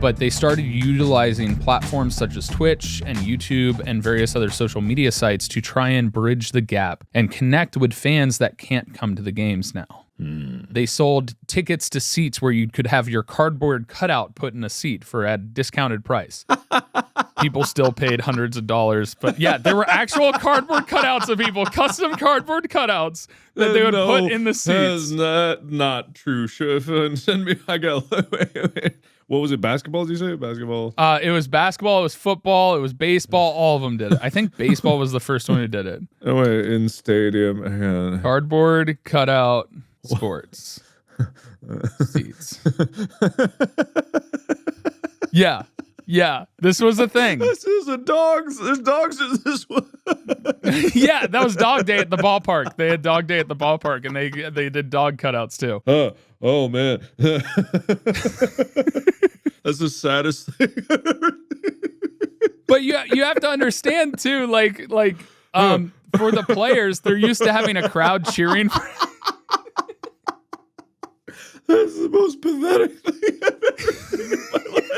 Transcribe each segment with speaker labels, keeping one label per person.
Speaker 1: but they started utilizing platforms such as Twitch and YouTube and various other social media sites to try and bridge the gap and connect with fans that can't come to the games now. They sold tickets to seats where you could have your cardboard cutout put in a seat for a discounted price. People still paid hundreds of dollars, but yeah, there were actual cardboard cutouts of people, custom cardboard cutouts that they would put in the seats.
Speaker 2: That's not true. Send me. I got. Wait. What was it? Basketball? Did you say basketball?
Speaker 1: It was basketball. It was football. It was baseball. All of them did it. I think baseball was the first one who did it.
Speaker 2: Oh wait, in stadium. Hang on.
Speaker 1: Cardboard cutout sports seats. Yeah. This was a thing.
Speaker 2: This is a dogs. There's dogs in this one.
Speaker 1: Yeah, that was dog day at the ballpark. They had dog day at the ballpark, and they did dog cutouts too.
Speaker 2: Oh man. That's the saddest thing.
Speaker 1: But you have to understand too, like for the players, they're used to having a crowd cheering for.
Speaker 2: That's the most pathetic thing I've ever seen in my life.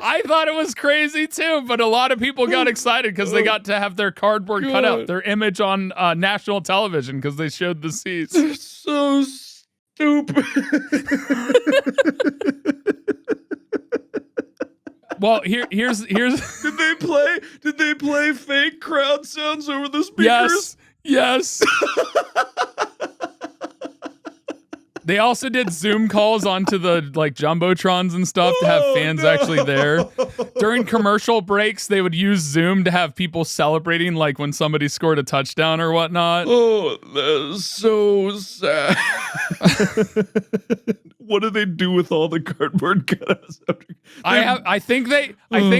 Speaker 1: I thought it was crazy too, but a lot of people got excited because they got to have their cardboard cutout, their image on national television because they showed the seats.
Speaker 2: They're so stupid.
Speaker 1: Well, here's.
Speaker 2: Did they play fake crowd sounds over the speakers?
Speaker 1: Yes. They also did Zoom calls onto the jumbotrons and stuff to have fans actually there. During commercial breaks, they would use Zoom to have people celebrating like when somebody scored a touchdown or whatnot.
Speaker 2: Oh, that's so sad. What do they do with all the cardboard cutouts?
Speaker 1: I think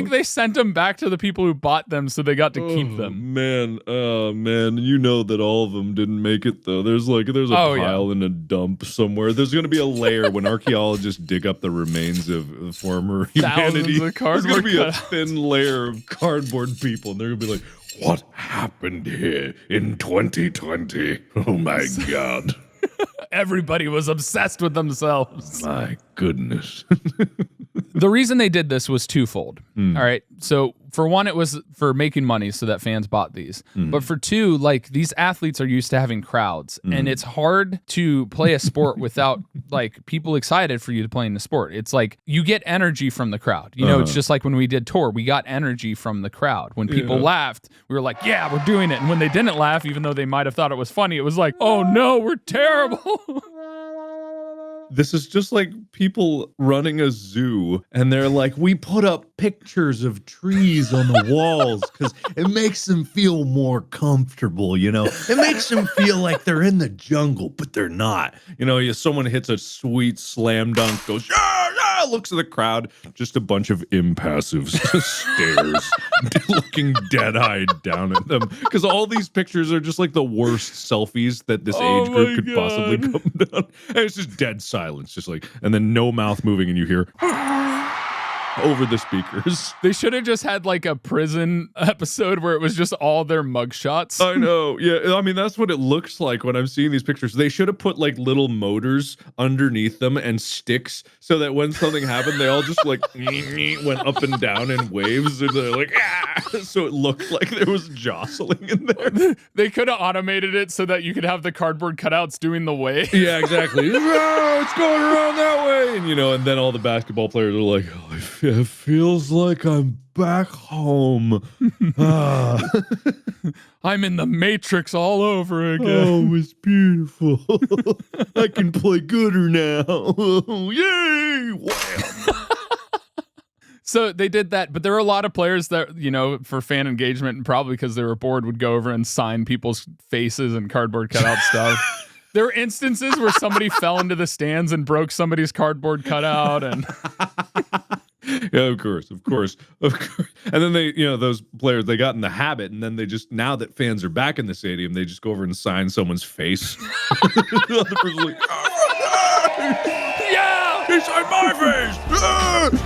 Speaker 1: they sent them back to the people who bought them, so they got to keep them.
Speaker 2: Man, you know that all of them didn't make it though. There's a pile in a dump somewhere. There's going to be a layer when archaeologists dig up the remains of former humanity. There's going to be a thin layer of cardboard people, and they're going to be like, "What happened here in 2020? Oh my God."
Speaker 1: Everybody was obsessed with themselves.
Speaker 2: My goodness.
Speaker 1: The reason they did this was twofold. All right. So for one, it was for making money so that fans bought these. But for two, like these athletes are used to having crowds and it's hard to play a sport without like people excited for you to play in the sport. It's like you get energy from the crowd. You know, it's just like when we did tour, we got energy from the crowd. When people laughed, we were like, yeah, we're doing it. And when they didn't laugh, even though they might have thought it was funny, it was like, oh no, we're terrible.
Speaker 2: This is just like people running a zoo and they're like, we put up pictures of trees on the walls because it makes them feel more comfortable, you know? It makes them feel like they're in the jungle, but they're not. You know, someone hits a sweet slam dunk, goes, yeah, looks at the crowd, just a bunch of impassive stares, looking dead-eyed down at them. Because all these pictures are just like the worst selfies that this age group could possibly come down. And it's just dead silence, just like, and then no mouth moving, and you hear over the speakers.
Speaker 1: They should have just had like a prison episode where it was just all their mugshots.
Speaker 2: I know. Yeah. I mean, that's what it looks like when I'm seeing these pictures. They should have put like little motors underneath them and sticks so that when something happened, they all just like went up and down in waves. And they're like, ah! So it looked like there was jostling in there.
Speaker 1: They could have automated it so that you could have the cardboard cutouts doing the wave.
Speaker 2: Yeah, exactly. Oh, it's going around that way. And, you know, and then all the basketball players are like, oh, it feels like I'm back home.
Speaker 1: I'm in the Matrix all over again.
Speaker 2: Oh, it's beautiful. I can play gooder now. Yay! Wham!
Speaker 1: So they did that, but there were a lot of players that, you know, for fan engagement and probably because they were bored, would go over and sign people's faces and cardboard cutout stuff. There were instances where somebody fell into the stands and broke somebody's cardboard cutout and...
Speaker 2: Yeah, of course. And then they, you know, those players, they got in the habit, and then they just, now that fans are back in the stadium, they just go over and sign someone's face. The other person's like, yeah, he signed my face.